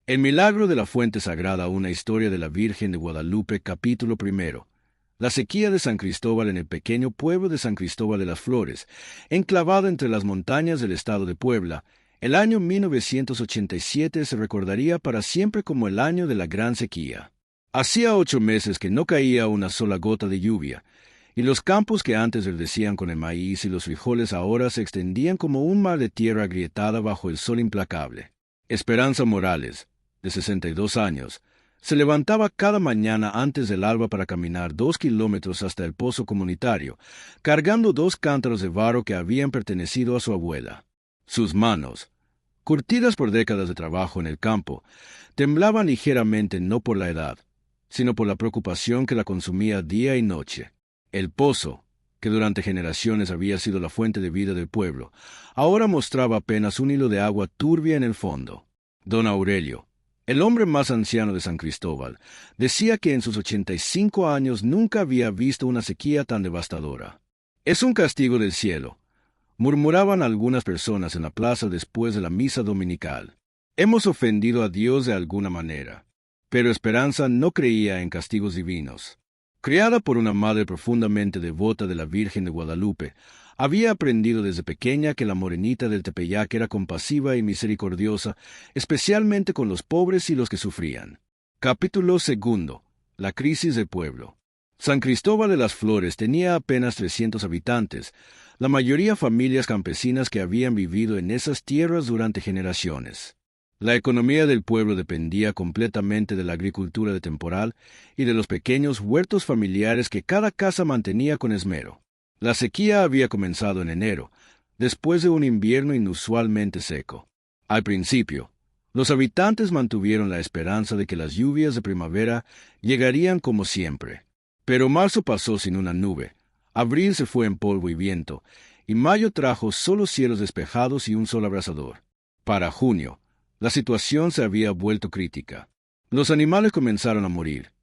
El milagro de la fuente sagrada, una historia de la Virgen de Guadalupe, capítulo primero. La sequía de San Cristóbal en el pequeño pueblo de San Cristóbal de las Flores, enclavado entre las montañas del estado de Puebla. El año 1987 se recordaría para siempre como el año de la gran sequía. Hacía 8 meses que no caía una sola gota de lluvia, y los campos que antes verdecían con el maíz y los frijoles ahora se extendían como un mar de tierra agrietada bajo el sol implacable. Esperanza Morales, de 62 años, se levantaba cada mañana antes del alba para caminar 2 kilómetros hasta el pozo comunitario, cargando 2 cántaros de barro que habían pertenecido a su abuela. Sus manos, curtidas por décadas de trabajo en el campo, temblaban ligeramente no por la edad, sino por la preocupación que la consumía día y noche. El pozo, que durante generaciones había sido la fuente de vida del pueblo, ahora mostraba apenas un hilo de agua turbia en el fondo. Don Aurelio, el hombre más anciano de San Cristóbal, decía que en sus 85 años nunca había visto una sequía tan devastadora. «Es un castigo del cielo», murmuraban algunas personas en la plaza después de la misa dominical. «Hemos ofendido a Dios de alguna manera». Pero Esperanza no creía en castigos divinos. Criada por una madre profundamente devota de la Virgen de Guadalupe, había aprendido desde pequeña que la morenita del Tepeyac era compasiva y misericordiosa, especialmente con los pobres y los que sufrían. Capítulo segundo. La crisis del pueblo. San Cristóbal de las Flores tenía apenas 300 habitantes, la mayoría familias campesinas que habían vivido en esas tierras durante generaciones. La economía del pueblo dependía completamente de la agricultura de temporal y de los pequeños huertos familiares que cada casa mantenía con esmero. La sequía había comenzado en enero, después de un invierno inusualmente seco. Al principio, los habitantes mantuvieron la esperanza de que las lluvias de primavera llegarían como siempre. Pero marzo pasó sin una nube, abril se fue en polvo y viento, y mayo trajo solo cielos despejados y un sol abrasador. Para junio, la situación se había vuelto crítica. Los animales comenzaron a morir.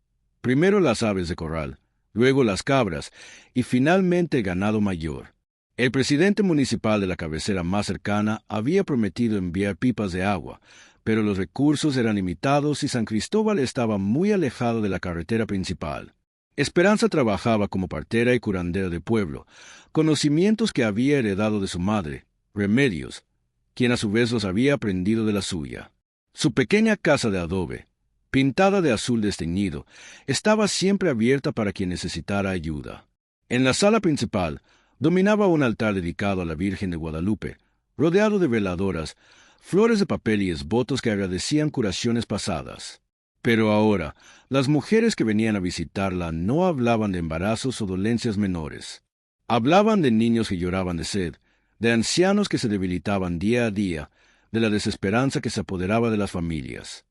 Primero las aves de corral, luego las cabras y finalmente el ganado mayor. El presidente municipal de la cabecera más cercana había prometido enviar pipas de agua, pero los recursos eran limitados y San Cristóbal estaba muy alejado de la carretera principal. Esperanza trabajaba como partera y curandera de pueblo, conocimientos que había heredado de su madre, Remedios, quien a su vez los había aprendido de la suya. Su pequeña casa de adobe, pintada de azul desteñido, estaba siempre abierta para quien necesitara ayuda. En la sala principal dominaba un altar dedicado a la Virgen de Guadalupe, rodeado de veladoras, flores de papel y esbotos que agradecían curaciones pasadas. Pero ahora, las mujeres que venían a visitarla no hablaban de embarazos o dolencias menores. Hablaban de niños que lloraban de sed, de ancianos que se debilitaban día a día, de la desesperanza que se apoderaba de las familias.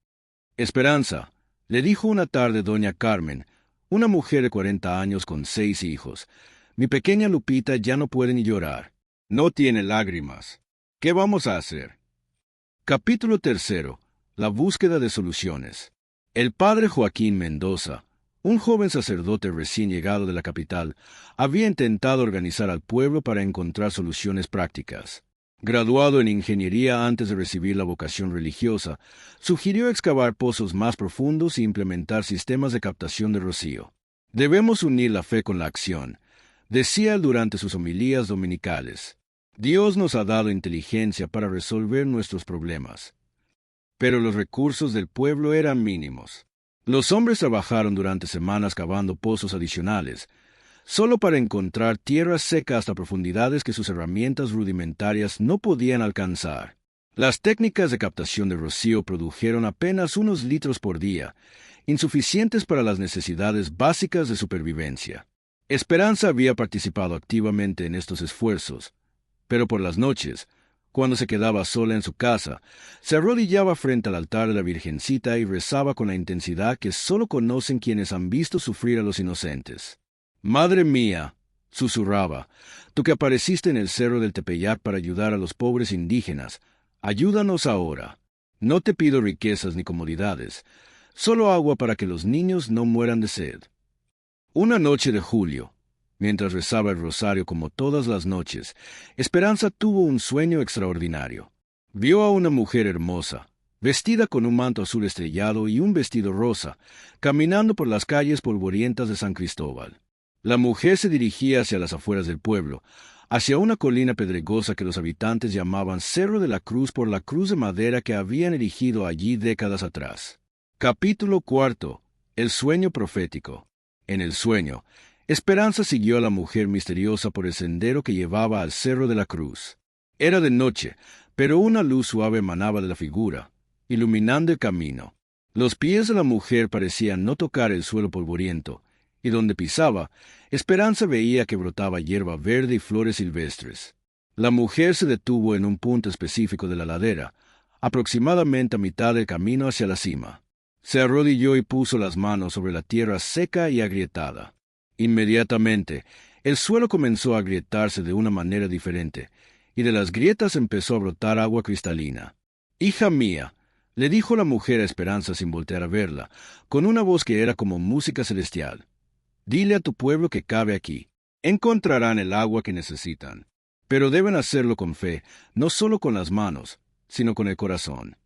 «Esperanza», le dijo una tarde doña Carmen, una mujer de 40 años con 6 hijos, «mi pequeña Lupita ya no puede ni llorar. No tiene lágrimas. ¿Qué vamos a hacer?» Capítulo tercero. La búsqueda de soluciones. El padre Joaquín Mendoza, un joven sacerdote recién llegado de la capital, había intentado organizar al pueblo para encontrar soluciones prácticas. Graduado en ingeniería antes de recibir la vocación religiosa, sugirió excavar pozos más profundos e implementar sistemas de captación de rocío. «Debemos unir la fe con la acción», decía él durante sus homilías dominicales. «Dios nos ha dado inteligencia para resolver nuestros problemas». Pero los recursos del pueblo eran mínimos. Los hombres trabajaron durante semanas cavando pozos adicionales, solo para encontrar tierra seca hasta profundidades que sus herramientas rudimentarias no podían alcanzar. Las técnicas de captación de rocío produjeron apenas unos litros por día, insuficientes para las necesidades básicas de supervivencia. Esperanza había participado activamente en estos esfuerzos, pero por las noches, cuando se quedaba sola en su casa, se arrodillaba frente al altar de la Virgencita y rezaba con la intensidad que solo conocen quienes han visto sufrir a los inocentes. «Madre mía», susurraba, «tú que apareciste en el cerro del Tepeyac para ayudar a los pobres indígenas, ayúdanos ahora. No te pido riquezas ni comodidades, solo agua para que los niños no mueran de sed». Una noche de julio, mientras rezaba el rosario como todas las noches, Esperanza tuvo un sueño extraordinario. Vio a una mujer hermosa, vestida con un manto azul estrellado y un vestido rosa, caminando por las calles polvorientas de San Cristóbal. La mujer se dirigía hacia las afueras del pueblo, hacia una colina pedregosa que los habitantes llamaban Cerro de la Cruz por la cruz de madera que habían erigido allí décadas atrás. Capítulo 4. El sueño profético. En el sueño, Esperanza siguió a la mujer misteriosa por el sendero que llevaba al Cerro de la Cruz. Era de noche, pero una luz suave emanaba de la figura, iluminando el camino. Los pies de la mujer parecían no tocar el suelo polvoriento, y donde pisaba, Esperanza veía que brotaba hierba verde y flores silvestres. La mujer se detuvo en un punto específico de la ladera, aproximadamente a mitad del camino hacia la cima. Se arrodilló y puso las manos sobre la tierra seca y agrietada. Inmediatamente, el suelo comenzó a agrietarse de una manera diferente, y de las grietas empezó a brotar agua cristalina. «Hija mía», le dijo la mujer a Esperanza sin voltear a verla, con una voz que era como música celestial. «Dile a tu pueblo que cabe aquí. Encontrarán el agua que necesitan. Pero deben hacerlo con fe, no solo con las manos, sino con el corazón».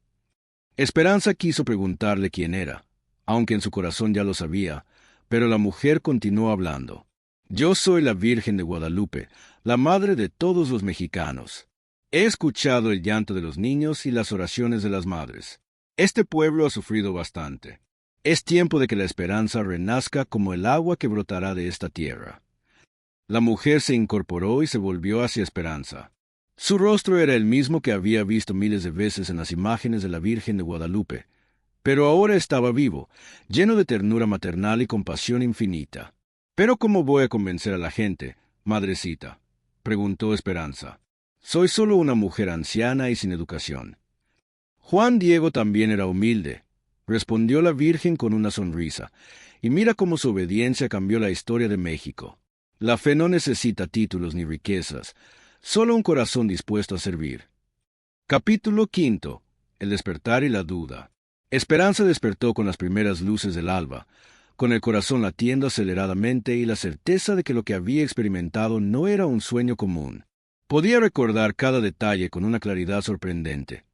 Esperanza quiso preguntarle quién era, aunque en su corazón ya lo sabía, pero la mujer continuó hablando. «Yo soy la Virgen de Guadalupe, la madre de todos los mexicanos. He escuchado el llanto de los niños y las oraciones de las madres. Este pueblo ha sufrido bastante. Es tiempo de que la esperanza renazca como el agua que brotará de esta tierra». La mujer se incorporó y se volvió hacia Esperanza. Su rostro era el mismo que había visto miles de veces en las imágenes de la Virgen de Guadalupe, pero ahora estaba vivo, lleno de ternura maternal y compasión infinita. «¿Pero cómo voy a convencer a la gente, madrecita?», preguntó Esperanza. «Soy solo una mujer anciana y sin educación». «Juan Diego también era humilde», respondió la Virgen con una sonrisa, «y mira cómo su obediencia cambió la historia de México. La fe no necesita títulos ni riquezas, solo un corazón dispuesto a servir». Capítulo 5. El despertar y la duda. Esperanza despertó con las primeras luces del alba, con el corazón latiendo aceleradamente y la certeza de que lo que había experimentado no era un sueño común. Podía recordar cada detalle con una claridad sorprendente.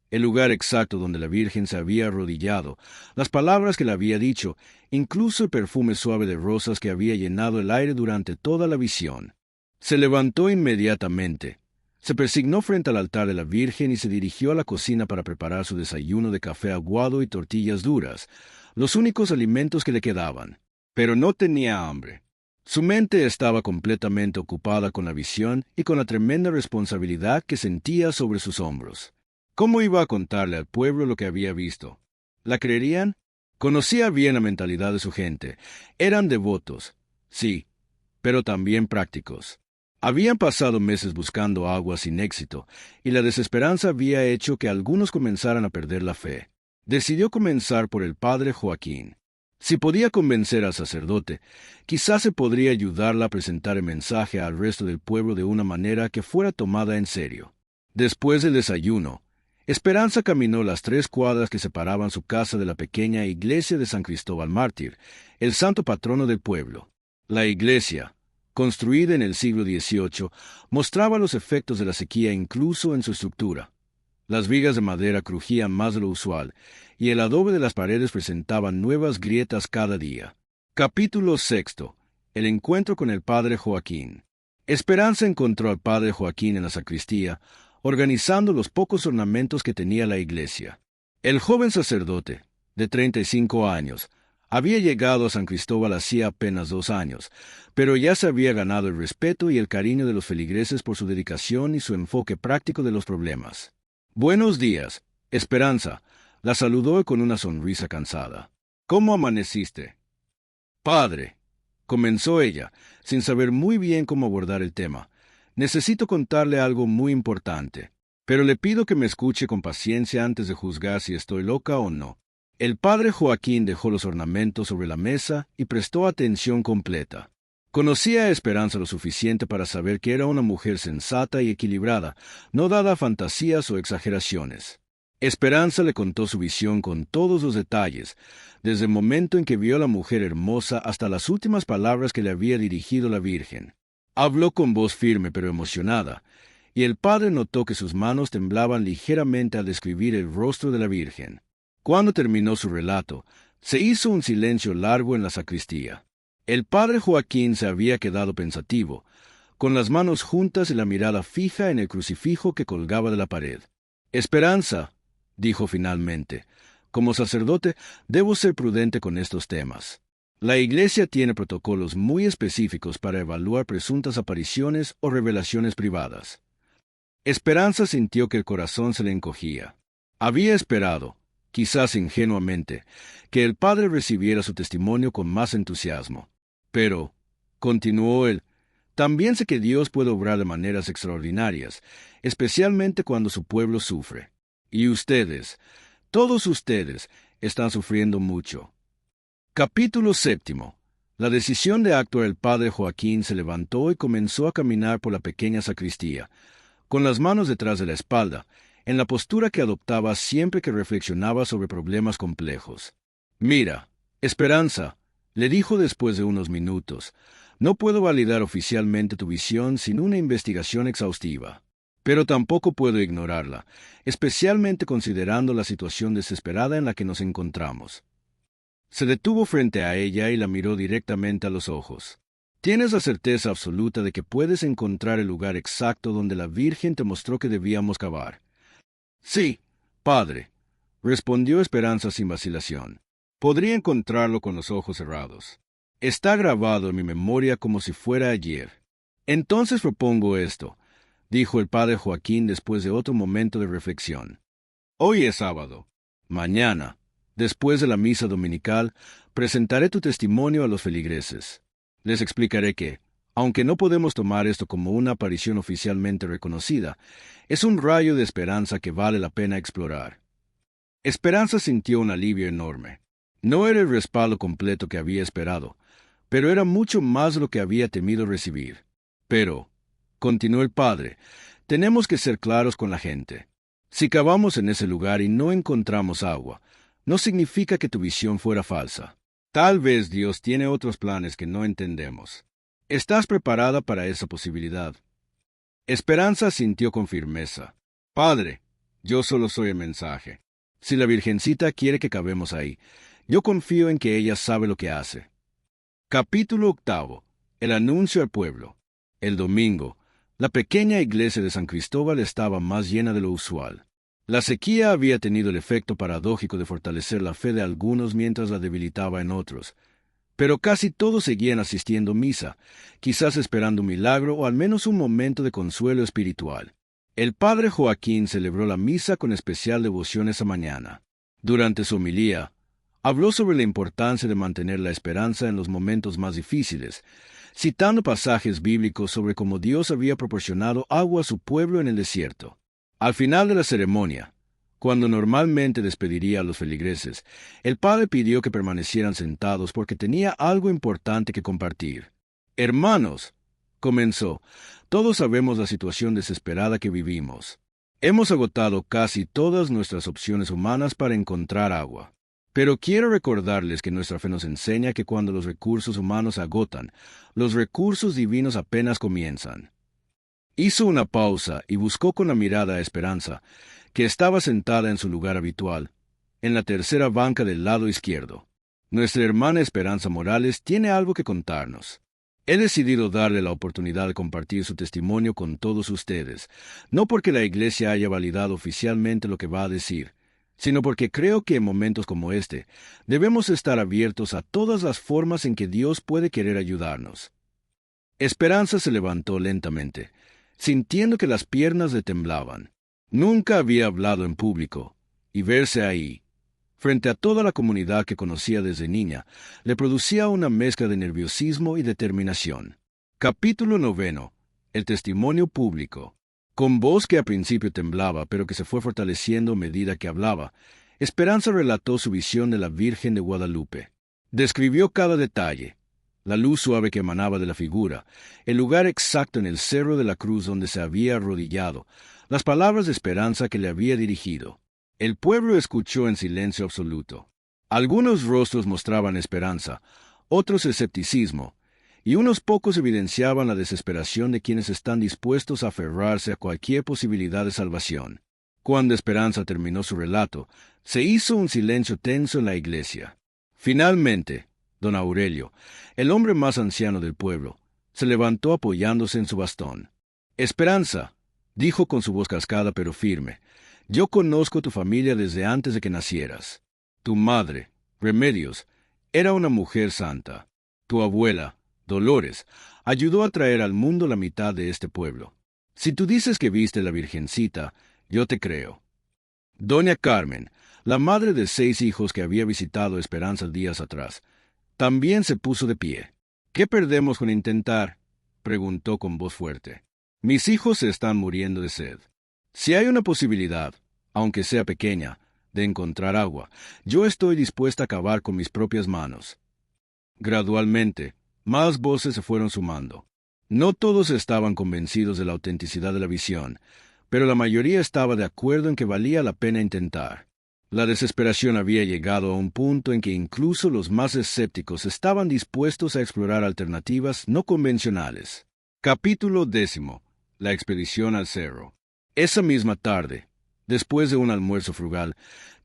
El lugar exacto donde la Virgen se había arrodillado, las palabras que le había dicho, incluso el perfume suave de rosas que había llenado el aire durante toda la visión. Se levantó inmediatamente. Se persignó frente al altar de la Virgen y se dirigió a la cocina para preparar su desayuno de café aguado y tortillas duras, los únicos alimentos que le quedaban. Pero no tenía hambre. Su mente estaba completamente ocupada con la visión y con la tremenda responsabilidad que sentía sobre sus hombros. ¿Cómo iba a contarle al pueblo lo que había visto? ¿La creerían? Conocía bien la mentalidad de su gente. Eran devotos, sí, pero también prácticos. Habían pasado meses buscando agua sin éxito, y la desesperanza había hecho que algunos comenzaran a perder la fe. Decidió comenzar por el padre Joaquín. Si podía convencer al sacerdote, quizás se podría ayudarla a presentar el mensaje al resto del pueblo de una manera que fuera tomada en serio. Después del desayuno, Esperanza caminó las 3 cuadras que separaban su casa de la pequeña iglesia de San Cristóbal Mártir, el santo patrono del pueblo. La iglesia, construida en el siglo XVIII, mostraba los efectos de la sequía incluso en su estructura. Las vigas de madera crujían más de lo usual, y el adobe de las paredes presentaba nuevas grietas cada día. Capítulo 6. El encuentro con el padre Joaquín. Esperanza encontró al padre Joaquín en la sacristía, organizando los pocos ornamentos que tenía la iglesia. El joven sacerdote, de 35 años, había llegado a San Cristóbal hacía apenas 2 años, pero ya se había ganado el respeto y el cariño de los feligreses por su dedicación y su enfoque práctico de los problemas. «Buenos días, Esperanza», la saludó con una sonrisa cansada. «¿Cómo amaneciste?» «Padre», comenzó ella, sin saber muy bien cómo abordar el tema, «necesito contarle algo muy importante, pero le pido que me escuche con paciencia antes de juzgar si estoy loca o no». El padre Joaquín dejó los ornamentos sobre la mesa y prestó atención completa. Conocía a Esperanza lo suficiente para saber que era una mujer sensata y equilibrada, no dada a fantasías o exageraciones. Esperanza le contó su visión con todos los detalles, desde el momento en que vio a la mujer hermosa hasta las últimas palabras que le había dirigido la Virgen. Habló con voz firme pero emocionada, y el padre notó que sus manos temblaban ligeramente al describir el rostro de la Virgen. Cuando terminó su relato, se hizo un silencio largo en la sacristía. El padre Joaquín se había quedado pensativo, con las manos juntas y la mirada fija en el crucifijo que colgaba de la pared. «Esperanza», dijo finalmente, «como sacerdote debo ser prudente con estos temas. La Iglesia tiene protocolos muy específicos para evaluar presuntas apariciones o revelaciones privadas». Esperanza sintió que el corazón se le encogía. Había esperado, quizás ingenuamente, que el padre recibiera su testimonio con más entusiasmo. Pero, continuó él, también sé que Dios puede obrar de maneras extraordinarias, especialmente cuando su pueblo sufre. Y ustedes, todos ustedes, están sufriendo mucho. Capítulo 7. La decisión de actuar. El padre Joaquín se levantó y comenzó a caminar por la pequeña sacristía, con las manos detrás de la espalda, en la postura que adoptaba siempre que reflexionaba sobre problemas complejos. «Mira, Esperanza», le dijo después de unos minutos, «no puedo validar oficialmente tu visión sin una investigación exhaustiva. Pero tampoco puedo ignorarla, especialmente considerando la situación desesperada en la que nos encontramos». Se detuvo frente a ella y la miró directamente a los ojos. «¿Tienes la certeza absoluta de que puedes encontrar el lugar exacto donde la Virgen te mostró que debíamos cavar?» «Sí, padre», respondió Esperanza sin vacilación. «Podría encontrarlo con los ojos cerrados. Está grabado en mi memoria como si fuera ayer». «Entonces propongo esto», dijo el padre Joaquín después de otro momento de reflexión. «Hoy es sábado. Mañana, después de la misa dominical, presentaré tu testimonio a los feligreses. Les explicaré que, aunque no podemos tomar esto como una aparición oficialmente reconocida, es un rayo de esperanza que vale la pena explorar». Esperanza sintió un alivio enorme. No era el respaldo completo que había esperado, pero era mucho más de lo que había temido recibir. «Pero», continuó el padre, «tenemos que ser claros con la gente. Si cavamos en ese lugar y no encontramos agua, no significa que tu visión fuera falsa. Tal vez Dios tiene otros planes que no entendemos. ¿Estás preparada para esa posibilidad?» Esperanza asintió con firmeza. «Padre, yo solo soy el mensaje. Si la Virgencita quiere que cavemos ahí, yo confío en que ella sabe lo que hace». Capítulo 8. El anuncio al pueblo. El domingo, la pequeña iglesia de San Cristóbal estaba más llena de lo usual. La sequía había tenido el efecto paradójico de fortalecer la fe de algunos mientras la debilitaba en otros. Pero casi todos seguían asistiendo a misa, quizás esperando un milagro o al menos un momento de consuelo espiritual. El padre Joaquín celebró la misa con especial devoción esa mañana. Durante su homilía, habló sobre la importancia de mantener la esperanza en los momentos más difíciles, citando pasajes bíblicos sobre cómo Dios había proporcionado agua a su pueblo en el desierto. Al final de la ceremonia, cuando normalmente despediría a los feligreses, el padre pidió que permanecieran sentados porque tenía algo importante que compartir. «Hermanos», comenzó, «todos sabemos la situación desesperada que vivimos. Hemos agotado casi todas nuestras opciones humanas para encontrar agua. Pero quiero recordarles que nuestra fe nos enseña que cuando los recursos humanos se agotan, los recursos divinos apenas comienzan». Hizo una pausa y buscó con la mirada a Esperanza, que estaba sentada en su lugar habitual, en la tercera banca del lado izquierdo. «Nuestra hermana Esperanza Morales tiene algo que contarnos. He decidido darle la oportunidad de compartir su testimonio con todos ustedes, no porque la Iglesia haya validado oficialmente lo que va a decir, sino porque creo que en momentos como este debemos estar abiertos a todas las formas en que Dios puede querer ayudarnos». Esperanza se levantó lentamente, sintiendo que las piernas le temblaban. Nunca había hablado en público, y verse ahí, frente a toda la comunidad que conocía desde niña, le producía una mezcla de nerviosismo y determinación. Capítulo 9. El testimonio público. Con voz que a principio temblaba, pero que se fue fortaleciendo a medida que hablaba, Esperanza relató su visión de la Virgen de Guadalupe. Describió cada detalle: la luz suave que emanaba de la figura, el lugar exacto en el cerro de la cruz donde se había arrodillado, las palabras de esperanza que le había dirigido. El pueblo escuchó en silencio absoluto. Algunos rostros mostraban esperanza, otros escepticismo, y unos pocos evidenciaban la desesperación de quienes están dispuestos a aferrarse a cualquier posibilidad de salvación. Cuando Esperanza terminó su relato, se hizo un silencio tenso en la iglesia. Finalmente, don Aurelio, el hombre más anciano del pueblo, se levantó apoyándose en su bastón. «Esperanza», dijo con su voz cascada pero firme, «yo conozco tu familia desde antes de que nacieras. Tu madre, Remedios, era una mujer santa. Tu abuela, Dolores, ayudó a traer al mundo la mitad de este pueblo. Si tú dices que viste la Virgencita, yo te creo». Doña Carmen, la madre de 6 hijos que había visitado Esperanza días atrás, también se puso de pie. «¿Qué perdemos con intentar?», preguntó con voz fuerte. «Mis hijos se están muriendo de sed. Si hay una posibilidad, aunque sea pequeña, de encontrar agua, yo estoy dispuesta a cavar con mis propias manos». Gradualmente, más voces se fueron sumando. No todos estaban convencidos de la autenticidad de la visión, pero la mayoría estaba de acuerdo en que valía la pena intentar. La desesperación había llegado a un punto en que incluso los más escépticos estaban dispuestos a explorar alternativas no convencionales. Capítulo 10. La expedición al cerro. Esa misma tarde, después de un almuerzo frugal,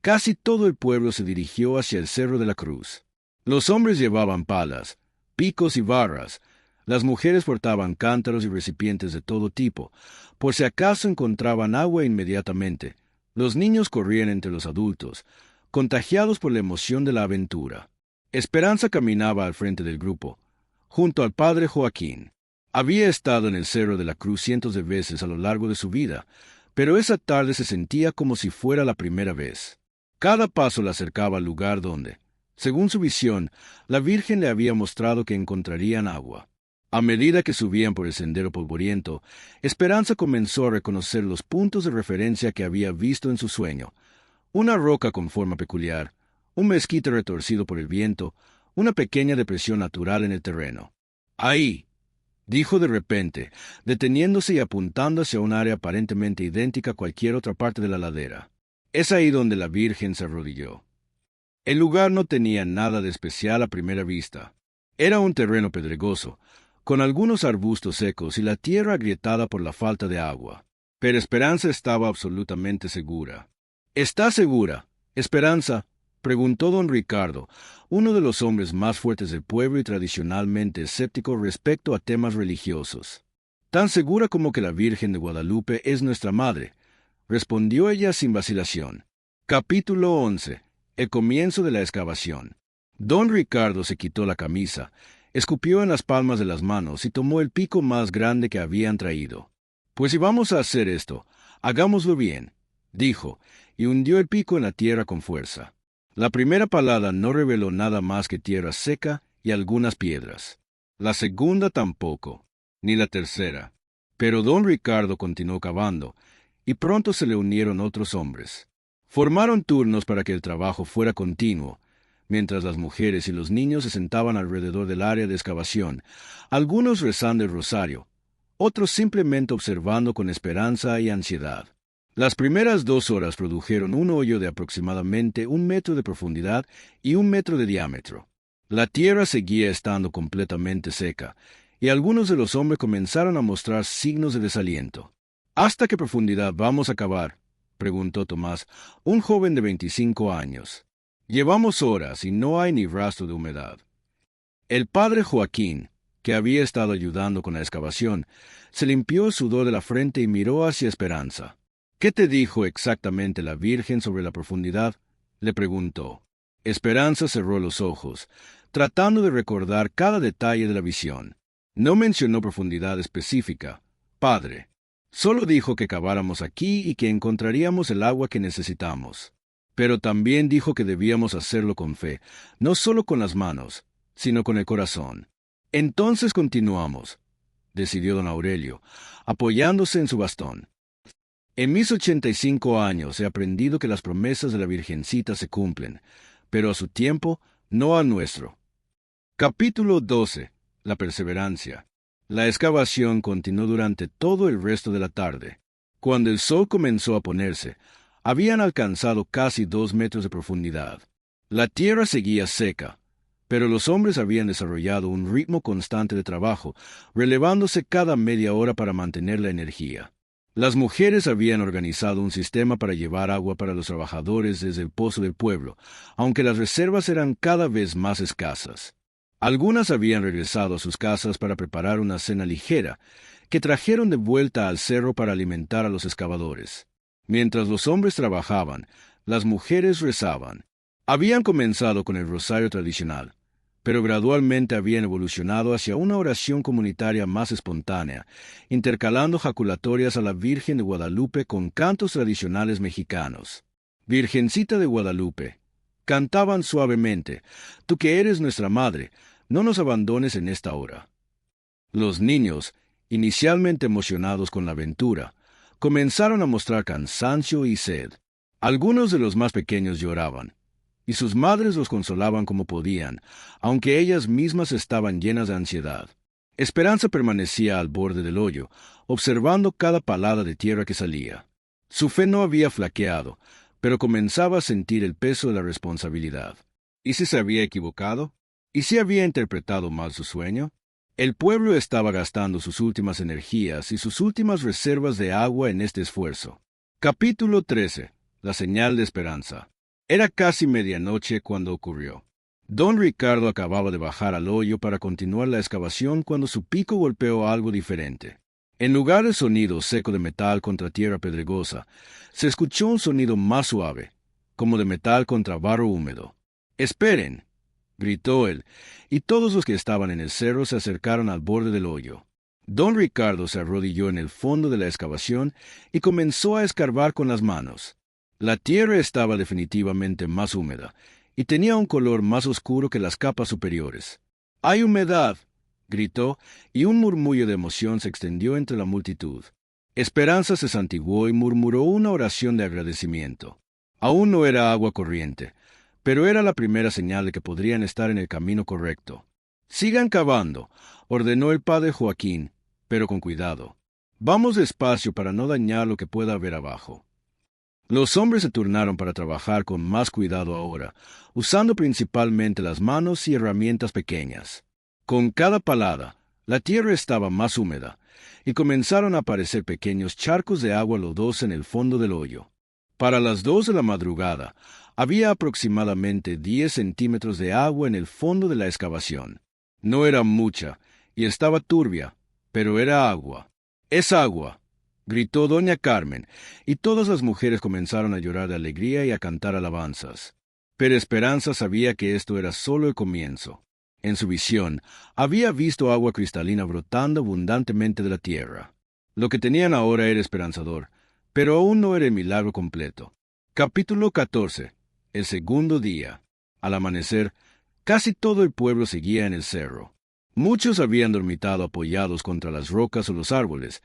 casi todo el pueblo se dirigió hacia el Cerro de la Cruz. Los hombres llevaban palas, picos y barras. Las mujeres portaban cántaros y recipientes de todo tipo, por si acaso encontraban agua inmediatamente. Los niños corrían entre los adultos, contagiados por la emoción de la aventura. Esperanza caminaba al frente del grupo, junto al padre Joaquín. Había estado en el Cerro de la Cruz cientos de veces a lo largo de su vida, pero esa tarde se sentía como si fuera la primera vez. Cada paso la acercaba al lugar donde, según su visión, la Virgen le había mostrado que encontrarían agua. A medida que subían por el sendero polvoriento, Esperanza comenzó a reconocer los puntos de referencia que había visto en su sueño: una roca con forma peculiar, un mezquite retorcido por el viento, una pequeña depresión natural en el terreno. «Ahí», dijo de repente, deteniéndose y apuntando hacia un área aparentemente idéntica a cualquier otra parte de la ladera. «Es ahí donde la Virgen se arrodilló». El lugar no tenía nada de especial a primera vista. Era un terreno pedregoso, con algunos arbustos secos y la tierra agrietada por la falta de agua. Pero Esperanza estaba absolutamente segura. «¿Estás segura, Esperanza?», preguntó don Ricardo, uno de los hombres más fuertes del pueblo y tradicionalmente escéptico respecto a temas religiosos. «Tan segura como que la Virgen de Guadalupe es nuestra madre», respondió ella sin vacilación. Capítulo 11. El comienzo de la excavación. Don Ricardo se quitó la camisa, escupió en las palmas de las manos y tomó el pico más grande que habían traído. «Pues si vamos a hacer esto, hagámoslo bien», dijo, y hundió el pico en la tierra con fuerza. La primera palada no reveló nada más que tierra seca y algunas piedras. La segunda tampoco, ni la tercera. Pero don Ricardo continuó cavando, y pronto se le unieron otros hombres. Formaron turnos para que el trabajo fuera continuo, mientras las mujeres y los niños se sentaban alrededor del área de excavación, algunos rezando el rosario, otros simplemente observando con esperanza y ansiedad. Las primeras 2 horas produjeron un hoyo de aproximadamente 1 metro de profundidad y 1 metro de diámetro. La tierra seguía estando completamente seca, y algunos de los hombres comenzaron a mostrar signos de desaliento. «¿Hasta qué profundidad vamos a cavar?», preguntó Tomás, un joven de 25 años. «Llevamos horas y no hay ni rastro de humedad». El padre Joaquín, que había estado ayudando con la excavación, se limpió el sudor de la frente y miró hacia Esperanza. «¿Qué te dijo exactamente la Virgen sobre la profundidad?», le preguntó. Esperanza cerró los ojos, tratando de recordar cada detalle de la visión. «No mencionó profundidad específica, padre. Solo dijo que caváramos aquí y que encontraríamos el agua que necesitamos. Pero también dijo que debíamos hacerlo con fe, no solo con las manos, sino con el corazón». «Entonces continuamos», decidió don Aurelio, apoyándose en su bastón. «En mis 85 años he aprendido que las promesas de la Virgencita se cumplen, pero a su tiempo, no al nuestro». Capítulo 12. La perseverancia. La excavación continuó durante todo el resto de la tarde. Cuando el sol comenzó a ponerse, habían alcanzado casi 2 metros de profundidad. La tierra seguía seca, Pero los hombres habían desarrollado un ritmo constante de trabajo, relevándose cada media hora para mantener la energía. Las mujeres habían organizado un sistema para llevar agua para los trabajadores desde el pozo del pueblo, aunque las reservas eran cada vez más escasas. Algunas habían regresado a sus casas para preparar una cena ligera, que trajeron de vuelta al cerro para alimentar a los excavadores. Mientras los hombres trabajaban, las mujeres rezaban. Habían comenzado con el rosario tradicional, pero gradualmente habían evolucionado hacia una oración comunitaria más espontánea, intercalando jaculatorias a la Virgen de Guadalupe con cantos tradicionales mexicanos. Virgencita de Guadalupe, cantaban suavemente, tú que eres nuestra madre, no nos abandones en esta hora. Los niños, inicialmente emocionados con la aventura, comenzaron a mostrar cansancio y sed. Algunos de los más pequeños lloraban, y sus madres los consolaban como podían, aunque ellas mismas estaban llenas de ansiedad. Esperanza permanecía al borde del hoyo, observando cada palada de tierra que salía. Su fe no había flaqueado, pero comenzaba a sentir el peso de la responsabilidad. ¿Y si se había equivocado? ¿Y si había interpretado mal su sueño? El pueblo estaba gastando sus últimas energías y sus últimas reservas de agua en este esfuerzo. Capítulo 13. La señal de esperanza. Era casi medianoche cuando ocurrió. Don Ricardo acababa de bajar al hoyo para continuar la excavación cuando su pico golpeó algo diferente. En lugar del sonido seco de metal contra tierra pedregosa, se escuchó un sonido más suave, como de metal contra barro húmedo. ¡Esperen!, gritó él, y todos los que estaban en el cerro se acercaron al borde del hoyo. Don Ricardo se arrodilló en el fondo de la excavación y comenzó a escarbar con las manos. La tierra estaba definitivamente más húmeda, y tenía un color más oscuro que las capas superiores. ¡Hay humedad!, gritó, y un murmullo de emoción se extendió entre la multitud. Esperanza se santiguó y murmuró una oración de agradecimiento. Aún no era agua corriente, pero era la primera señal de que podrían estar en el camino correcto. «Sigan cavando», ordenó el padre Joaquín, pero con cuidado. «Vamos despacio para no dañar lo que pueda haber abajo». Los hombres se turnaron para trabajar con más cuidado ahora, usando principalmente las manos y herramientas pequeñas. Con cada palada, la tierra estaba más húmeda, y comenzaron a aparecer pequeños charcos de agua lodosa en el fondo del hoyo. Para las 2 de la madrugada, había aproximadamente 10 centímetros de agua en el fondo de la excavación. No era mucha, y estaba turbia, pero era agua. «¡Es agua!», gritó doña Carmen, y todas las mujeres comenzaron a llorar de alegría y a cantar alabanzas. Pero Esperanza sabía que esto era solo el comienzo. En su visión, había visto agua cristalina brotando abundantemente de la tierra. Lo que tenían ahora era esperanzador, pero aún no era el milagro completo. Capítulo 14. El segundo día. Al amanecer, casi todo el pueblo seguía en el cerro. Muchos habían dormitado apoyados contra las rocas o los árboles,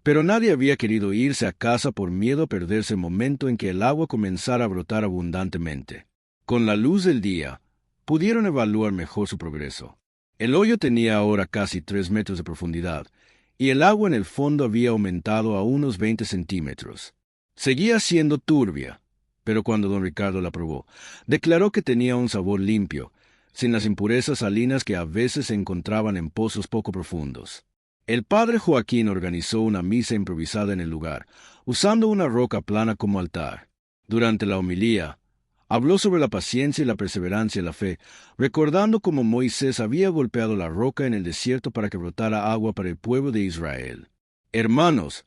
pero nadie había querido irse a casa por miedo a perderse el momento en que el agua comenzara a brotar abundantemente. Con la luz del día, pudieron evaluar mejor su progreso. El hoyo tenía ahora casi 3 metros de profundidad, y el agua en el fondo había aumentado a unos 20 centímetros. Seguía siendo turbia, pero cuando don Ricardo la probó, declaró que tenía un sabor limpio, sin las impurezas salinas que a veces se encontraban en pozos poco profundos. El padre Joaquín organizó una misa improvisada en el lugar, usando una roca plana como altar. Durante la homilía, habló sobre la paciencia y la perseverancia de la fe, recordando cómo Moisés había golpeado la roca en el desierto para que brotara agua para el pueblo de Israel. «Hermanos»,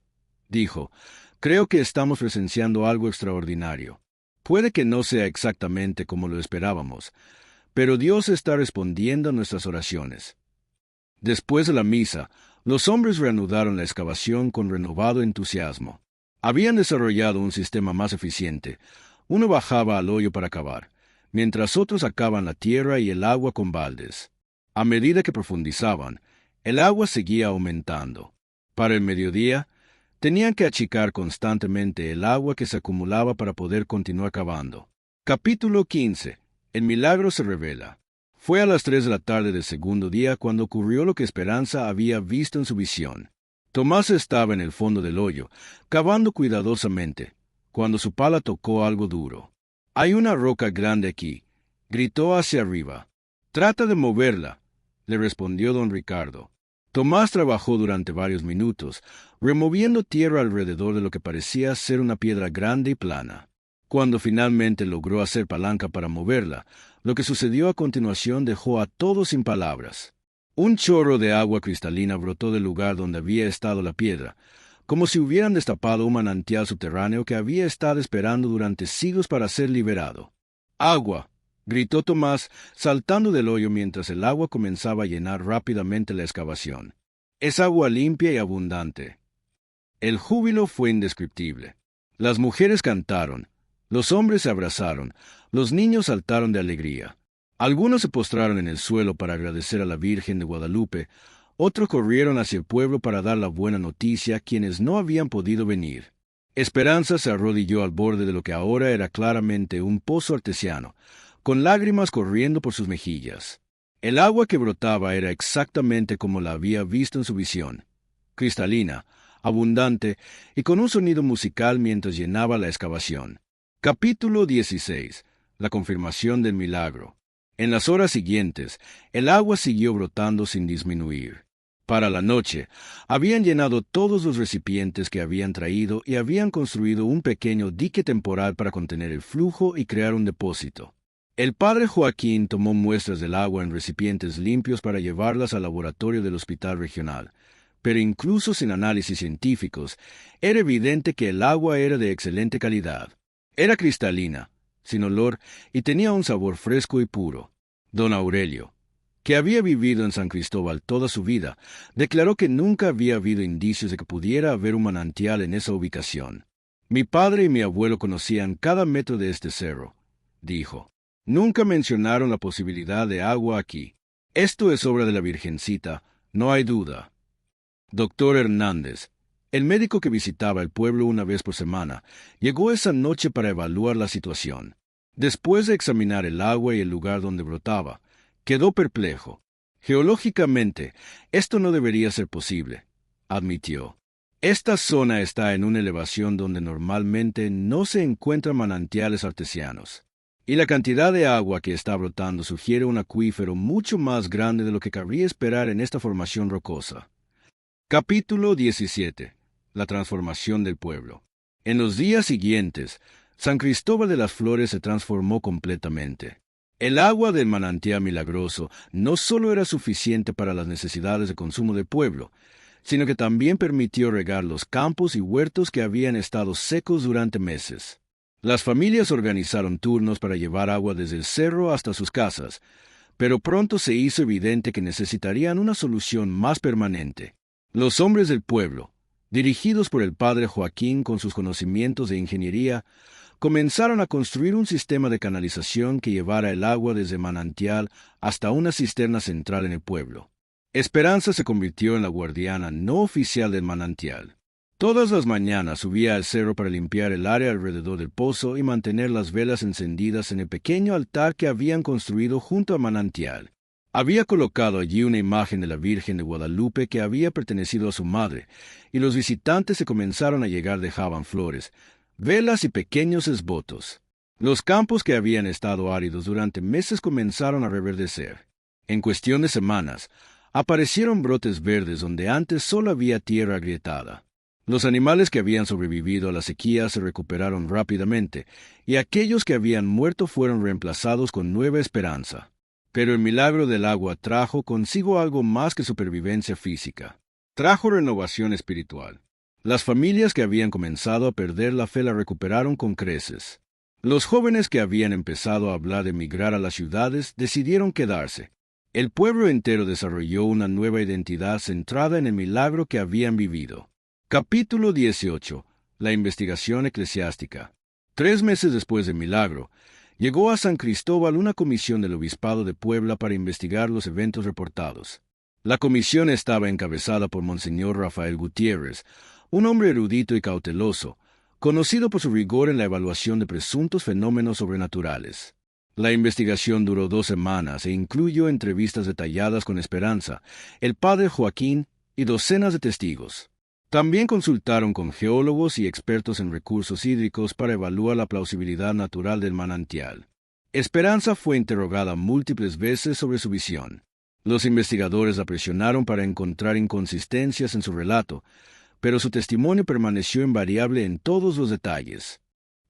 dijo, «creo que estamos presenciando algo extraordinario. Puede que no sea exactamente como lo esperábamos, pero Dios está respondiendo a nuestras oraciones». Después de la misa, los hombres reanudaron la excavación con renovado entusiasmo. Habían desarrollado un sistema más eficiente. Uno bajaba al hoyo para cavar, mientras otros sacaban la tierra y el agua con baldes. A medida que profundizaban, el agua seguía aumentando. Para el mediodía, tenían que achicar constantemente el agua que se acumulaba para poder continuar cavando. Capítulo 15. El milagro se revela. Fue a las 3 de la tarde del segundo día cuando ocurrió lo que Esperanza había visto en su visión. Tomás estaba en el fondo del hoyo, cavando cuidadosamente, cuando su pala tocó algo duro. «Hay una roca grande aquí», gritó hacia arriba. Trata de moverla, le respondió don Ricardo. Tomás trabajó durante varios minutos, removiendo tierra alrededor de lo que parecía ser una piedra grande y plana. Cuando finalmente logró hacer palanca para moverla, lo que sucedió a continuación dejó a todos sin palabras. Un chorro de agua cristalina brotó del lugar donde había estado la piedra, como si hubieran destapado un manantial subterráneo que había estado esperando durante siglos para ser liberado. ¡Agua!, gritó Tomás, saltando del hoyo mientras el agua comenzaba a llenar rápidamente la excavación. «Es agua limpia y abundante». El júbilo fue indescriptible. Las mujeres cantaron, los hombres se abrazaron, los niños saltaron de alegría. Algunos se postraron en el suelo para agradecer a la Virgen de Guadalupe, otros corrieron hacia el pueblo para dar la buena noticia a quienes no habían podido venir. Esperanza se arrodilló al borde de lo que ahora era claramente un pozo artesiano, con lágrimas corriendo por sus mejillas. El agua que brotaba era exactamente como la había visto en su visión, cristalina, abundante y con un sonido musical mientras llenaba la excavación. Capítulo 16. La confirmación del milagro. En las horas siguientes, el agua siguió brotando sin disminuir. Para la noche, habían llenado todos los recipientes que habían traído y habían construido un pequeño dique temporal para contener el flujo y crear un depósito. El padre Joaquín tomó muestras del agua en recipientes limpios para llevarlas al laboratorio del hospital regional, pero incluso sin análisis científicos, era evidente que el agua era de excelente calidad. Era cristalina, sin olor y tenía un sabor fresco y puro. Don Aurelio, que había vivido en San Cristóbal toda su vida, declaró que nunca había habido indicios de que pudiera haber un manantial en esa ubicación. «Mi padre y mi abuelo conocían cada metro de este cerro», dijo. «Nunca mencionaron la posibilidad de agua aquí. Esto es obra de la Virgencita, no hay duda». Doctor Hernández, el médico que visitaba el pueblo una vez por semana, llegó esa noche para evaluar la situación. Después de examinar el agua y el lugar donde brotaba, quedó perplejo. «Geológicamente, esto no debería ser posible», admitió. «Esta zona está en una elevación donde normalmente no se encuentran manantiales artesianos, y la cantidad de agua que está brotando sugiere un acuífero mucho más grande de lo que cabría esperar en esta formación rocosa». Capítulo 17. La transformación del pueblo. En los días siguientes, San Cristóbal de las Flores se transformó completamente. El agua del manantial milagroso no solo era suficiente para las necesidades de consumo del pueblo, sino que también permitió regar los campos y huertos que habían estado secos durante meses. Las familias organizaron turnos para llevar agua desde el cerro hasta sus casas, pero pronto se hizo evidente que necesitarían una solución más permanente. Los hombres del pueblo, dirigidos por el padre Joaquín con sus conocimientos de ingeniería, comenzaron a construir un sistema de canalización que llevara el agua desde manantial hasta una cisterna central en el pueblo. Esperanza se convirtió en la guardiana no oficial del manantial. Todas las mañanas subía al cerro para limpiar el área alrededor del pozo y mantener las velas encendidas en el pequeño altar que habían construido junto al manantial. Había colocado allí una imagen de la Virgen de Guadalupe que había pertenecido a su madre, y los visitantes que comenzaron a llegar dejaban flores, velas y pequeños esbotos. Los campos que habían estado áridos durante meses comenzaron a reverdecer. En cuestión de semanas, aparecieron brotes verdes donde antes solo había tierra agrietada. Los animales que habían sobrevivido a la sequía se recuperaron rápidamente, y aquellos que habían muerto fueron reemplazados con nueva esperanza. Pero el milagro del agua trajo consigo algo más que supervivencia física. Trajo renovación espiritual. Las familias que habían comenzado a perder la fe la recuperaron con creces. Los jóvenes que habían empezado a hablar de emigrar a las ciudades decidieron quedarse. El pueblo entero desarrolló una nueva identidad centrada en el milagro que habían vivido. Capítulo 18. La investigación eclesiástica. 3 meses después del milagro, llegó a San Cristóbal una comisión del Obispado de Puebla para investigar los eventos reportados. La comisión estaba encabezada por Monseñor Rafael Gutiérrez, un hombre erudito y cauteloso, conocido por su rigor en la evaluación de presuntos fenómenos sobrenaturales. La investigación duró 2 semanas e incluyó entrevistas detalladas con Esperanza, el padre Joaquín y docenas de testigos. También consultaron con geólogos y expertos en recursos hídricos para evaluar la plausibilidad natural del manantial. Esperanza fue interrogada múltiples veces sobre su visión. Los investigadores la presionaron para encontrar inconsistencias en su relato, pero su testimonio permaneció invariable en todos los detalles.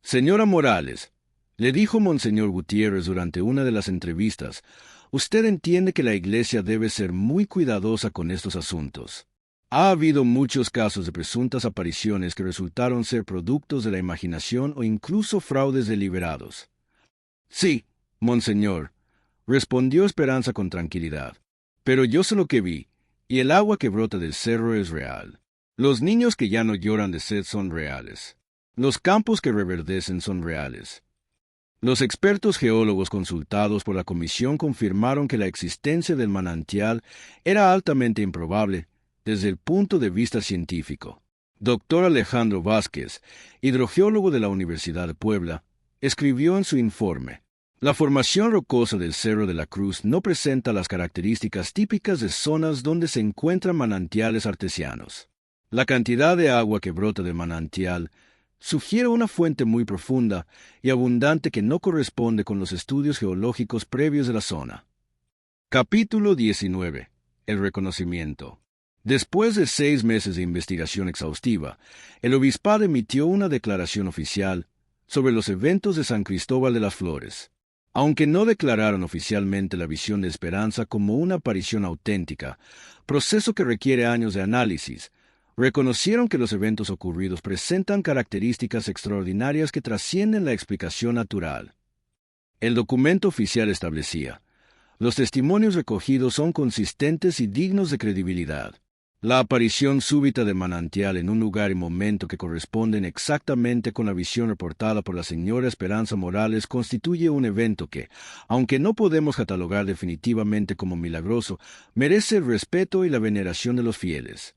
«Señora Morales», le dijo Monseñor Gutiérrez durante una de las entrevistas, «usted entiende que la Iglesia debe ser muy cuidadosa con estos asuntos. Ha habido muchos casos de presuntas apariciones que resultaron ser productos de la imaginación o incluso fraudes deliberados». «Sí, Monseñor», respondió Esperanza con tranquilidad, «pero yo sé lo que vi, y el agua que brota del cerro es real. Los niños que ya no lloran de sed son reales. Los campos que reverdecen son reales». Los expertos geólogos consultados por la comisión confirmaron que la existencia del manantial era altamente improbable desde el punto de vista científico. Dr. Alejandro Vázquez, hidrogeólogo de la Universidad de Puebla, escribió en su informe: «La formación rocosa del Cerro de la Cruz no presenta las características típicas de zonas donde se encuentran manantiales artesianos. La cantidad de agua que brota del manantial sugiere una fuente muy profunda y abundante que no corresponde con los estudios geológicos previos de la zona». Capítulo 19. El reconocimiento. Después de 6 meses de investigación exhaustiva, el obispado emitió una declaración oficial sobre los eventos de San Cristóbal de las Flores. Aunque no declararon oficialmente la visión de Esperanza como una aparición auténtica, proceso que requiere años de análisis, reconocieron que los eventos ocurridos presentan características extraordinarias que trascienden la explicación natural. El documento oficial establecía: los testimonios recogidos son consistentes y dignos de credibilidad. La aparición súbita de manantial en un lugar y momento que corresponden exactamente con la visión reportada por la señora Esperanza Morales constituye un evento que, aunque no podemos catalogar definitivamente como milagroso, merece el respeto y la veneración de los fieles.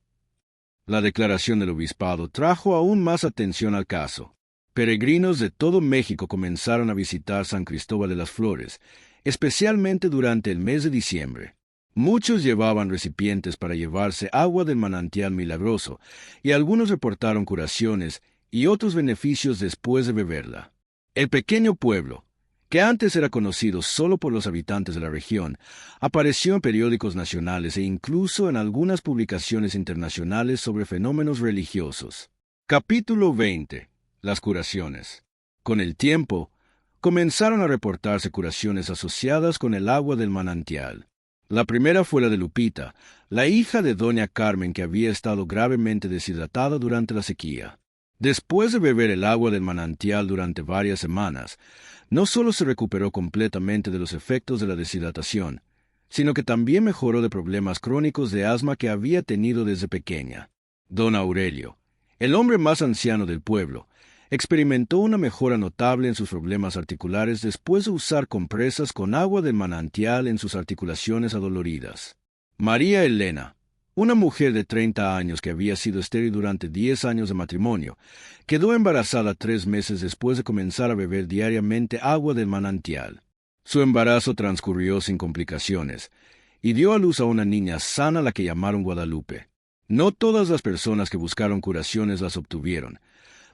La declaración del obispado trajo aún más atención al caso. Peregrinos de todo México comenzaron a visitar San Cristóbal de las Flores, especialmente durante el mes de diciembre. Muchos llevaban recipientes para llevarse agua del manantial milagroso, y algunos reportaron curaciones y otros beneficios después de beberla. El pequeño pueblo, que antes era conocido solo por los habitantes de la región, apareció en periódicos nacionales e incluso en algunas publicaciones internacionales sobre fenómenos religiosos. Capítulo 20. Las curaciones. Con el tiempo, comenzaron a reportarse curaciones asociadas con el agua del manantial. La primera fue la de Lupita, la hija de doña Carmen, que había estado gravemente deshidratada durante la sequía. Después de beber el agua del manantial durante varias semanas, no solo se recuperó completamente de los efectos de la deshidratación, sino que también mejoró de problemas crónicos de asma que había tenido desde pequeña. Don Aurelio, el hombre más anciano del pueblo, experimentó una mejora notable en sus problemas articulares después de usar compresas con agua del manantial en sus articulaciones adoloridas. María Elena, una mujer de 30 años que había sido estéril durante 10 años de matrimonio, quedó embarazada 3 meses después de comenzar a beber diariamente agua del manantial. Su embarazo transcurrió sin complicaciones, y dio a luz a una niña sana a la que llamaron Guadalupe. No todas las personas que buscaron curaciones las obtuvieron,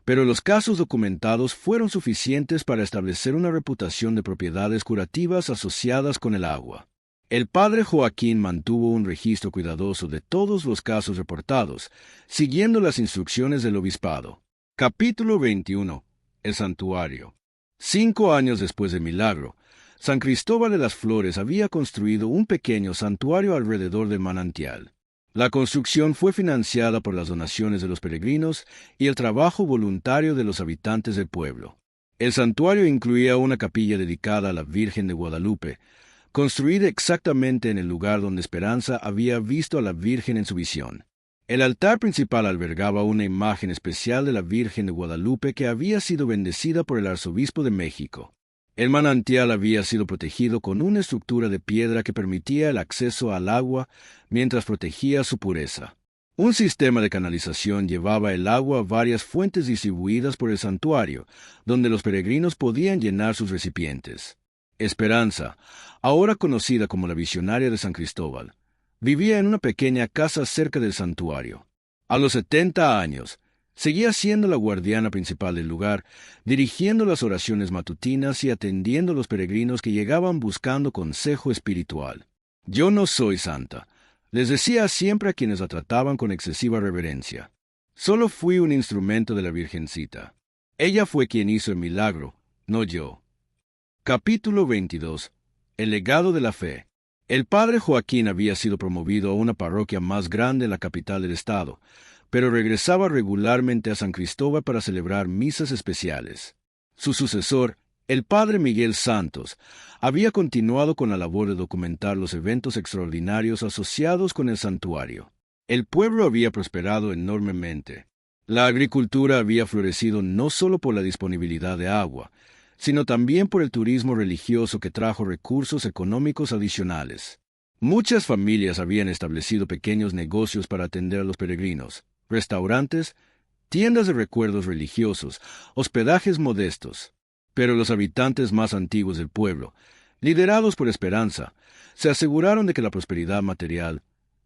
pero los casos documentados fueron suficientes para establecer una reputación de propiedades curativas asociadas con el agua. El padre Joaquín mantuvo un registro cuidadoso de todos los casos reportados, siguiendo las instrucciones del obispado. Capítulo 21. El santuario. 5 años después del milagro, San Cristóbal de las Flores había construido un pequeño santuario alrededor del manantial. La construcción fue financiada por las donaciones de los peregrinos y el trabajo voluntario de los habitantes del pueblo. El santuario incluía una capilla dedicada a la Virgen de Guadalupe, construida exactamente en el lugar donde Esperanza había visto a la Virgen en su visión. El altar principal albergaba una imagen especial de la Virgen de Guadalupe que había sido bendecida por el arzobispo de México. El manantial había sido protegido con una estructura de piedra que permitía el acceso al agua mientras protegía su pureza. Un sistema de canalización llevaba el agua a varias fuentes distribuidas por el santuario, donde los peregrinos podían llenar sus recipientes. Esperanza, ahora conocida como la visionaria de San Cristóbal, vivía en una pequeña casa cerca del santuario. A los 70 años, Seguía siendo la guardiana principal del lugar, dirigiendo las oraciones matutinas y atendiendo a los peregrinos que llegaban buscando consejo espiritual. «Yo no soy santa», les decía siempre a quienes la trataban con excesiva reverencia. «Solo fui un instrumento de la Virgencita. Ella fue quien hizo el milagro, no yo». Capítulo 22. El legado de la fe. El padre Joaquín había sido promovido a una parroquia más grande en la capital del estado, pero regresaba regularmente a San Cristóbal para celebrar misas especiales. Su sucesor, el padre Miguel Santos, había continuado con la labor de documentar los eventos extraordinarios asociados con el santuario. El pueblo había prosperado enormemente. La agricultura había florecido no solo por la disponibilidad de agua, sino también por el turismo religioso que trajo recursos económicos adicionales. Muchas familias habían establecido pequeños negocios para atender a los peregrinos, restaurantes, tiendas de recuerdos religiosos, hospedajes modestos. Pero los habitantes más antiguos del pueblo, liderados por Esperanza, se aseguraron de que la prosperidad material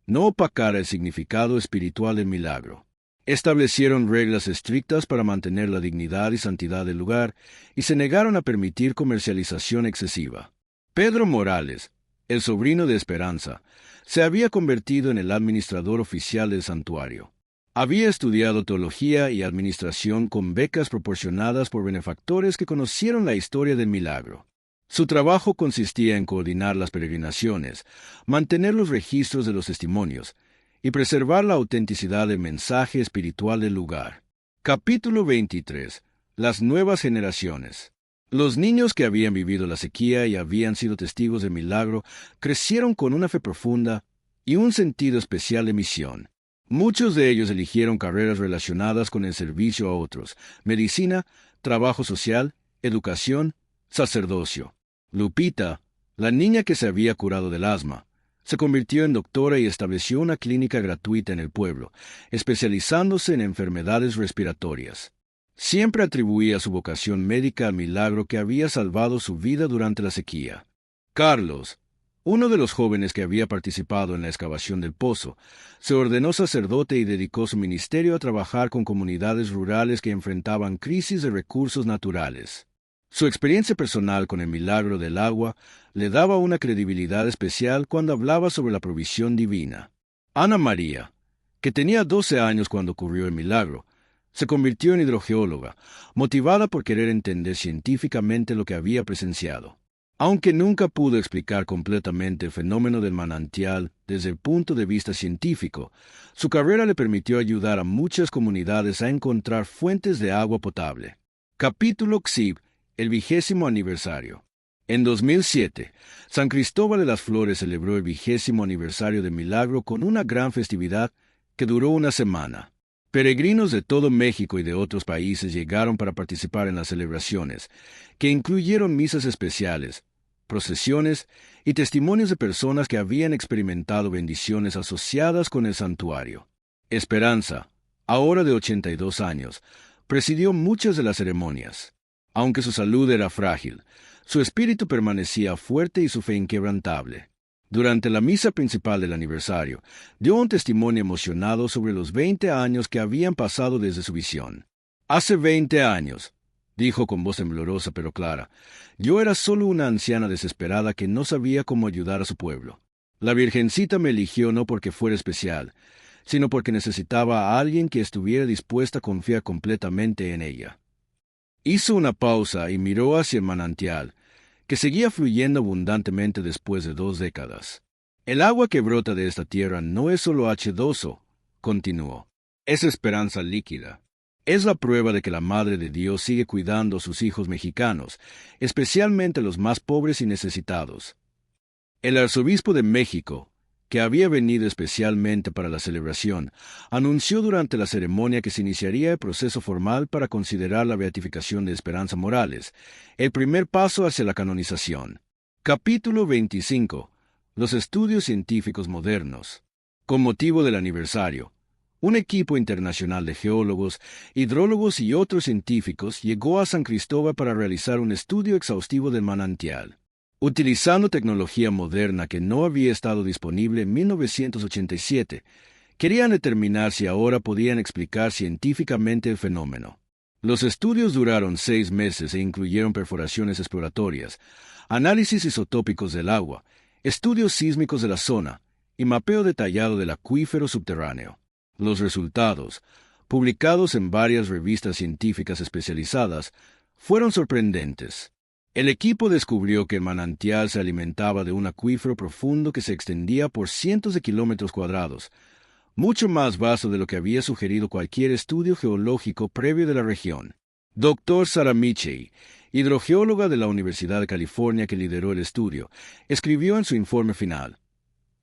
no opacara el significado espiritual del milagro. Establecieron reglas estrictas para mantener la dignidad y santidad del lugar y se negaron a permitir comercialización excesiva. Pedro Morales, el sobrino de Esperanza, se había convertido en el administrador oficial del santuario. Había estudiado teología y administración con becas proporcionadas por benefactores que conocieron la historia del milagro. Su trabajo consistía en coordinar las peregrinaciones, mantener los registros de los testimonios y preservar la autenticidad del mensaje espiritual del lugar. Capítulo 23. Las nuevas generaciones. Los niños que habían vivido la sequía y habían sido testigos del milagro crecieron con una fe profunda y un sentido especial de misión. Muchos de ellos eligieron carreras relacionadas con el servicio a otros: medicina, trabajo social, educación, sacerdocio. Lupita, la niña que se había curado del asma, se convirtió en doctora y estableció una clínica gratuita en el pueblo, especializándose en enfermedades respiratorias. Siempre atribuía su vocación médica al milagro que había salvado su vida durante la sequía. Carlos, uno de los jóvenes que había participado en la excavación del pozo, se ordenó sacerdote y dedicó su ministerio a trabajar con comunidades rurales que enfrentaban crisis de recursos naturales. Su experiencia personal con el milagro del agua le daba una credibilidad especial cuando hablaba sobre la provisión divina. Ana María, que tenía 12 años cuando ocurrió el milagro, se convirtió en hidrogeóloga, motivada por querer entender científicamente lo que había presenciado. Aunque nunca pudo explicar completamente el fenómeno del manantial desde el punto de vista científico, su carrera le permitió ayudar a muchas comunidades a encontrar fuentes de agua potable. Capítulo XIV. El 20º aniversario. En 2007, San Cristóbal de las Flores celebró el 20º aniversario del milagro con una gran festividad que duró una semana. Peregrinos de todo México y de otros países llegaron para participar en las celebraciones, que incluyeron misas especiales, procesiones y testimonios de personas que habían experimentado bendiciones asociadas con el santuario. Esperanza, ahora de 82 años, presidió muchas de las ceremonias. Aunque su salud era frágil, su espíritu permanecía fuerte y su fe inquebrantable. Durante la misa principal del aniversario, dio un testimonio emocionado sobre los 20 años que habían pasado desde su visión. «Hace 20 años», dijo con voz temblorosa pero clara, «yo era solo una anciana desesperada que no sabía cómo ayudar a su pueblo. La Virgencita me eligió no porque fuera especial, sino porque necesitaba a alguien que estuviera dispuesta a confiar completamente en ella». Hizo una pausa y miró hacia el manantial, que seguía fluyendo abundantemente después de 2 décadas. «El agua que brota de esta tierra no es solo H2O», continuó. «Es esperanza líquida. Es la prueba de que la Madre de Dios sigue cuidando a sus hijos mexicanos, especialmente a los más pobres y necesitados». El arzobispo de México, que había venido especialmente para la celebración, anunció durante la ceremonia que se iniciaría el proceso formal para considerar la beatificación de Esperanza Morales, el primer paso hacia la canonización. Capítulo 25. Los estudios científicos modernos. Con motivo del aniversario, un equipo internacional de geólogos, hidrólogos y otros científicos llegó a San Cristóbal para realizar un estudio exhaustivo del manantial. Utilizando tecnología moderna que no había estado disponible en 1987, Querían determinar si ahora podían explicar científicamente el fenómeno. Los estudios duraron 6 meses e incluyeron perforaciones exploratorias, análisis isotópicos del agua, estudios sísmicos de la zona y mapeo detallado del acuífero subterráneo. Los resultados, publicados en varias revistas científicas especializadas, fueron sorprendentes. El equipo descubrió que el manantial se alimentaba de un acuífero profundo que se extendía por cientos de kilómetros cuadrados, mucho más vasto de lo que había sugerido cualquier estudio geológico previo de la región. Dr. Sarah Mitchell, hidrogeóloga de la Universidad de California que lideró el estudio, escribió en su informe final: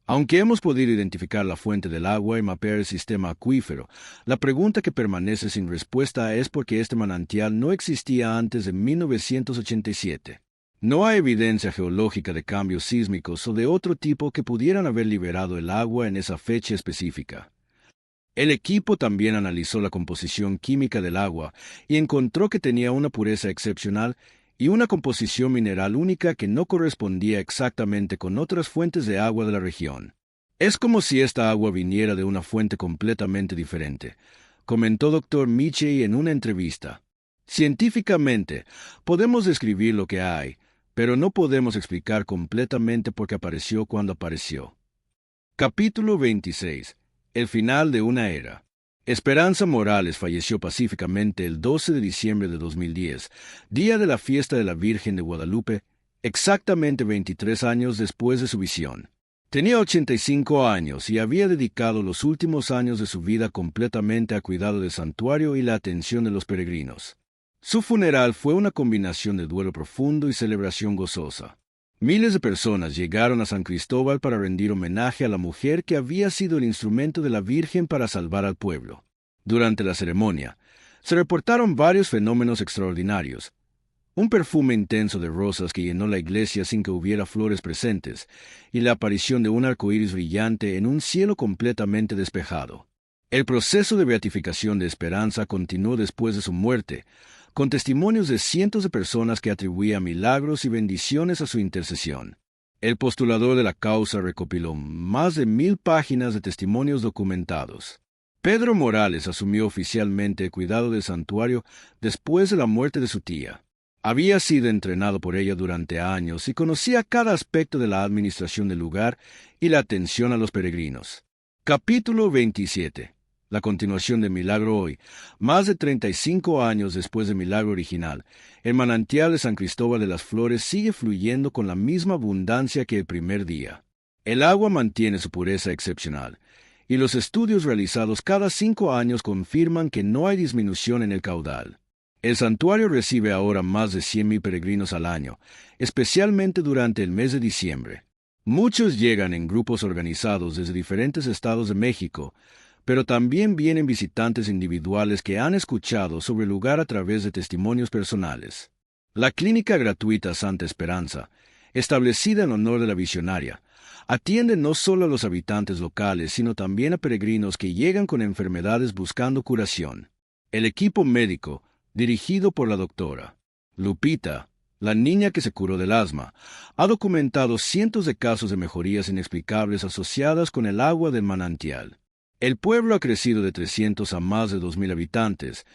aunque hemos podido identificar la fuente del agua y mapear el sistema acuífero, la pregunta que permanece sin respuesta es por qué este manantial no existía antes de 1987. No hay evidencia geológica de cambios sísmicos o de otro tipo que pudieran haber liberado el agua en esa fecha específica. El equipo también analizó la composición química del agua y encontró que tenía una pureza excepcional y una composición mineral única que no correspondía exactamente con otras fuentes de agua de la región. Es como si esta agua viniera de una fuente completamente diferente, comentó Dr. Mitchell en una entrevista. Científicamente, podemos describir lo que hay, pero no podemos explicar completamente por qué apareció cuando apareció. Capítulo 26. El final de una era. Esperanza Morales falleció pacíficamente el 12 de diciembre de 2010, día de la fiesta de la Virgen de Guadalupe, exactamente 23 años después de su visión. Tenía 85 años y había dedicado los últimos años de su vida completamente a cuidado del santuario y la atención de los peregrinos. Su funeral fue una combinación de duelo profundo y celebración gozosa. Miles de personas llegaron a San Cristóbal para rendir homenaje a la mujer que había sido el instrumento de la Virgen para salvar al pueblo. Durante la ceremonia, se reportaron varios fenómenos extraordinarios. Un perfume intenso de rosas que llenó la iglesia sin que hubiera flores presentes, y la aparición de un arco iris brillante en un cielo completamente despejado. El proceso de beatificación de Esperanza continuó después de su muerte, con testimonios de cientos de personas que atribuían milagros y bendiciones a su intercesión. El postulador de la causa recopiló más de 1000 páginas de testimonios documentados. Pedro Morales asumió oficialmente el cuidado del santuario después de la muerte de su tía. Había sido entrenado por ella durante años y conocía cada aspecto de la administración del lugar y la atención a los peregrinos. Capítulo 27. La continuación de Milagro hoy. Más de 35 años después del milagro original, el manantial de San Cristóbal de las Flores sigue fluyendo con la misma abundancia que el primer día. El agua mantiene su pureza excepcional, y los estudios realizados cada 5 años confirman que no hay disminución en el caudal. El santuario recibe ahora más de 100,000 peregrinos al año, especialmente durante el mes de diciembre. Muchos llegan en grupos organizados desde diferentes estados de México, pero también vienen visitantes individuales que han escuchado sobre el lugar a través de testimonios personales. La clínica gratuita Santa Esperanza, establecida en honor de la visionaria, atiende no solo a los habitantes locales, sino también a peregrinos que llegan con enfermedades buscando curación. El equipo médico, dirigido por la doctora Lupita, la niña que se curó del asma, ha documentado cientos de casos de mejorías inexplicables asociadas con el agua del manantial. El pueblo ha crecido de 300 a más de 2,000 habitantes,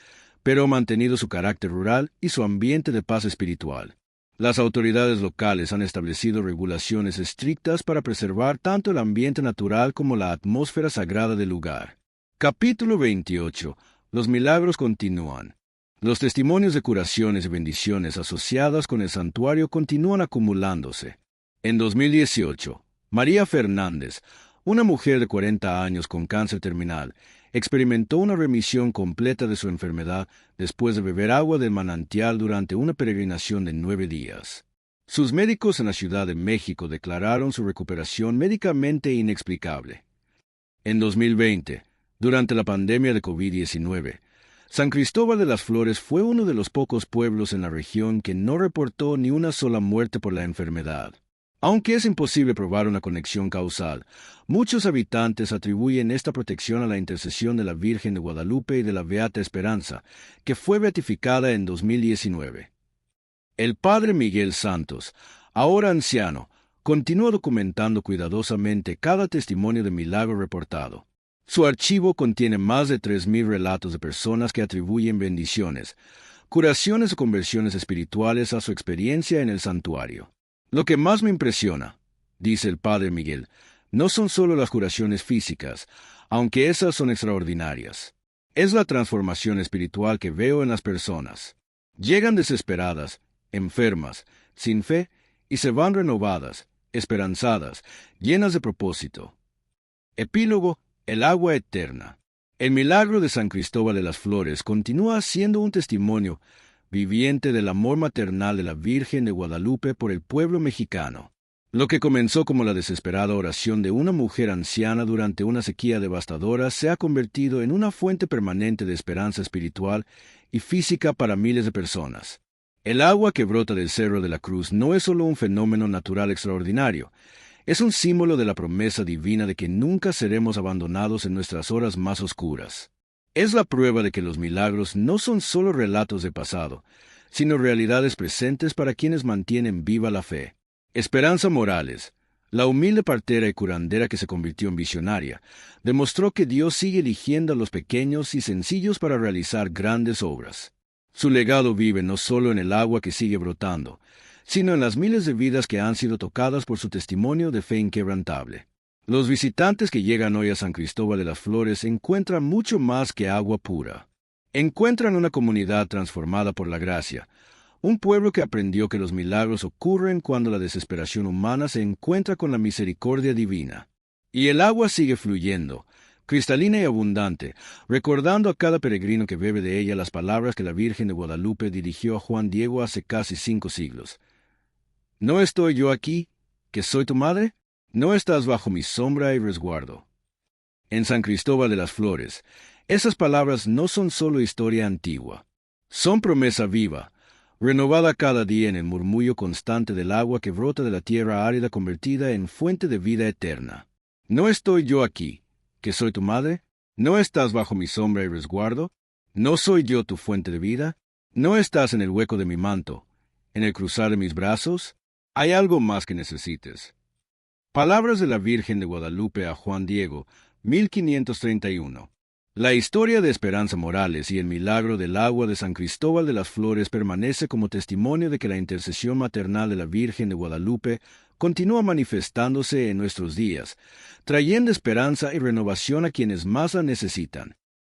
pero ha mantenido su carácter rural y su ambiente de paz espiritual. Las autoridades locales han establecido regulaciones estrictas para preservar tanto el ambiente natural como la atmósfera sagrada del lugar. Capítulo 28. Los milagros continúan. Los testimonios de curaciones y bendiciones asociadas con el santuario continúan acumulándose. En 2018, María Fernández, una mujer de 40 años con cáncer terminal, experimentó una remisión completa de su enfermedad después de beber agua del manantial durante una peregrinación de 9 días. Sus médicos en la Ciudad de México declararon su recuperación médicamente inexplicable. En 2020, durante la pandemia de COVID-19, San Cristóbal de las Flores fue uno de los pocos pueblos en la región que no reportó ni una sola muerte por la enfermedad. Aunque es imposible probar una conexión causal, muchos habitantes atribuyen esta protección a la intercesión de la Virgen de Guadalupe y de la Beata Esperanza, que fue beatificada en 2019. El padre Miguel Santos, ahora anciano, continúa documentando cuidadosamente cada testimonio de milagro reportado. Su archivo contiene más de 3.000 relatos de personas que atribuyen bendiciones, curaciones o conversiones espirituales a su experiencia en el santuario. Lo que más me impresiona, dice el padre Miguel, no son solo las curaciones físicas, aunque esas son extraordinarias. Es la transformación espiritual que veo en las personas. Llegan desesperadas, enfermas, sin fe, y se van renovadas, esperanzadas, llenas de propósito. Epílogo: el agua eterna. El milagro de San Cristóbal de las Flores continúa siendo un testimonio viviente del amor maternal de la Virgen de Guadalupe por el pueblo mexicano. Lo que comenzó como la desesperada oración de una mujer anciana durante una sequía devastadora se ha convertido en una fuente permanente de esperanza espiritual y física para miles de personas. El agua que brota del Cerro de la Cruz no es solo un fenómeno natural extraordinario, es un símbolo de la promesa divina de que nunca seremos abandonados en nuestras horas más oscuras. Es la prueba de que los milagros no son solo relatos de pasado, sino realidades presentes para quienes mantienen viva la fe. Esperanza Morales, la humilde partera y curandera que se convirtió en visionaria, demostró que Dios sigue eligiendo a los pequeños y sencillos para realizar grandes obras. Su legado vive no solo en el agua que sigue brotando, sino en las miles de vidas que han sido tocadas por su testimonio de fe inquebrantable. Los visitantes que llegan hoy a San Cristóbal de las Flores encuentran mucho más que agua pura. Encuentran una comunidad transformada por la gracia, un pueblo que aprendió que los milagros ocurren cuando la desesperación humana se encuentra con la misericordia divina. Y el agua sigue fluyendo, cristalina y abundante, recordando a cada peregrino que bebe de ella las palabras que la Virgen de Guadalupe dirigió a Juan Diego hace casi 5 siglos. ¿No estoy yo aquí, que soy tu madre? ¿No estás bajo mi sombra y resguardo? En San Cristóbal de las Flores, esas palabras no son solo historia antigua, son promesa viva, renovada cada día en el murmullo constante del agua que brota de la tierra árida convertida en fuente de vida eterna. ¿No estoy yo aquí, que soy tu madre? ¿No estás bajo mi sombra y resguardo? ¿No soy yo tu fuente de vida? ¿No estás en el hueco de mi manto, en el cruzar de mis brazos? Hay algo más que necesites. Palabras de la Virgen de Guadalupe a Juan Diego, 1531. La historia de Esperanza Morales y el milagro del agua de San Cristóbal de las Flores permanece como testimonio de que la intercesión maternal de la Virgen de Guadalupe continúa manifestándose en nuestros días, trayendo esperanza y renovación a quienes más la necesitan.